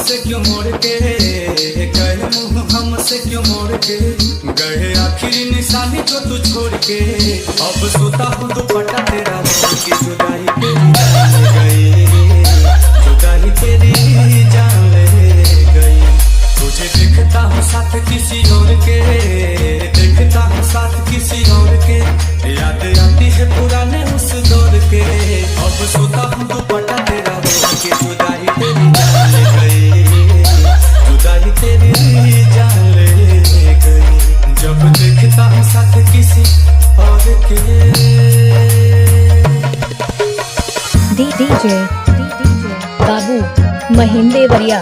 हमसे क्यों मोड़ के गए, मुँह हमसे क्यों मोड़ के गए, आखिरी निशानी जो तू छोड़ के। अब सोता हूँ दुपट्टा तेरा मोड़ के, जुदाई तेरी जान ले गई, जुदाई तेरी जान ले गई। तुझे देखता हूँ साथ किसी और के, देखता हूँ साथ किसी और के, याद आती है पुराने उस दौर के। अब सोता हूँ दुपट्टा तेरा मोड़ के, जुदाई तेरी जान ले गई, जुदाई तेरी जान ले गई। जब देखता हूँ साथ किसी और के। डीजे बाबू महिंदेवरिया।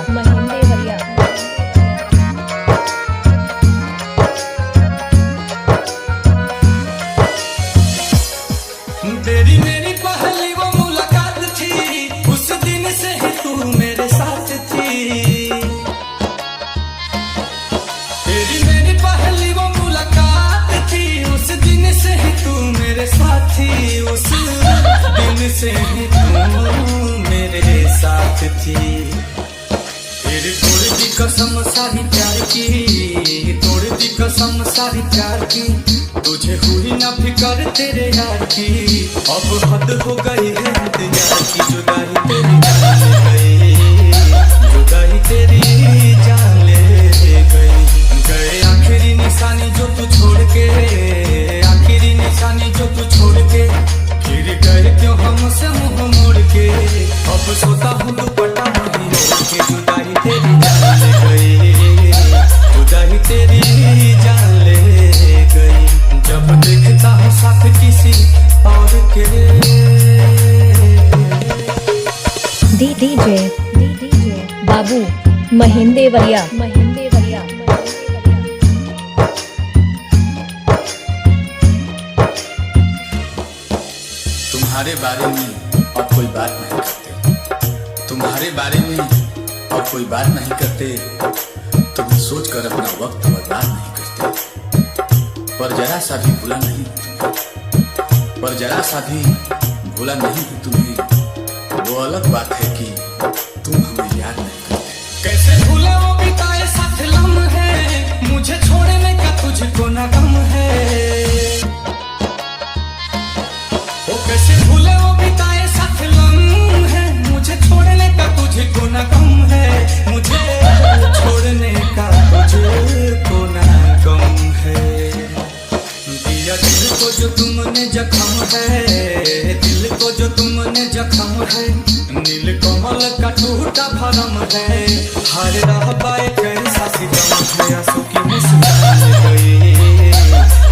तेरी मेरी पहली वो मुलाकात थी, उस दिन से ही तू मेरे साथ थी। तेरी मेरी पहली वो मुलाकात थी, उस दिन से ही तू मेरे साथ थी, उस दिन से ही तू मेरे साथ थी। तेरी तोड़ दी कसम सारी प्यार की, तोड़ दी कसम सारी प्यार की, तुझे हुई ना फिकर तेरे यार की। अब हद हो गई है इंतजार की, जुदाई तेरी जान ले गई, जुदाई तेरी जान ले गई। गए आखिरी निशानी जो तू छोड़ के, आखिरी निशानी जो तू छोड़ के, फिर गए क्यों हमसे मुँह मोड़ के। अब सोता हूँ दुपट्टा नहीं ओढ़ के, जुदाई तेरी जान ले गई, जुदाई तेरी जान ले गई। जब देखता हूँ साथ किसी और के। डीजे बाबू महिंदेवरिया। तुम्हारे बारे में अब कोई बात नहीं करते, तुम्हारे बारे में अब कोई बात नहीं करते, तुम सोच कर अपना वक्त बर्बाद नहीं करते। पर जरा सा भी भूला नहीं, पर जरा सा भी भूला नहीं है तुम्हें। वो अलग बात है कि तुम हमें याद नहीं करते। कैसे भूले वो बिताए साथ लम्हे, मुझे छोड़ने का तुझको न गम है। वो कैसे भूले वो बिताए साथ लम्हे, मुझे छोड़ने का तुझको न गम है, मुझे छोड़ने का तुझको न गम है। दिया दिल को जो तुमने जख्म है, दिल को जो तुमने जख्म है, नील कमल का टूटा भरम है। हर राह पाए कैसा सितम है, आंसू की मुस्कान गई,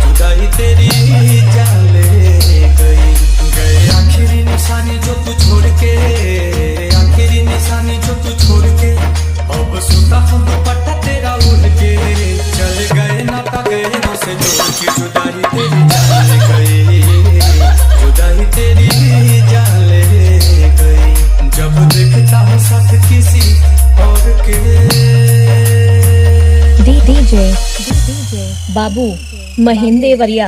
जुदाई तेरी जान ले गई। गए आखिरी निशानी जो तू छोड़ के, आखिरी निशानी जो तू छोड़ के। अब सुता हूँ दुपट्टा तेरा उड़ के, चल गए नाता गए से जोड़ के, जुदाई तेरी जान ले गई, जुदाई तेरी जान ले गई। जब देखता हूँ साथ किसी और के। डीजे बाबू महिंदेवरिया।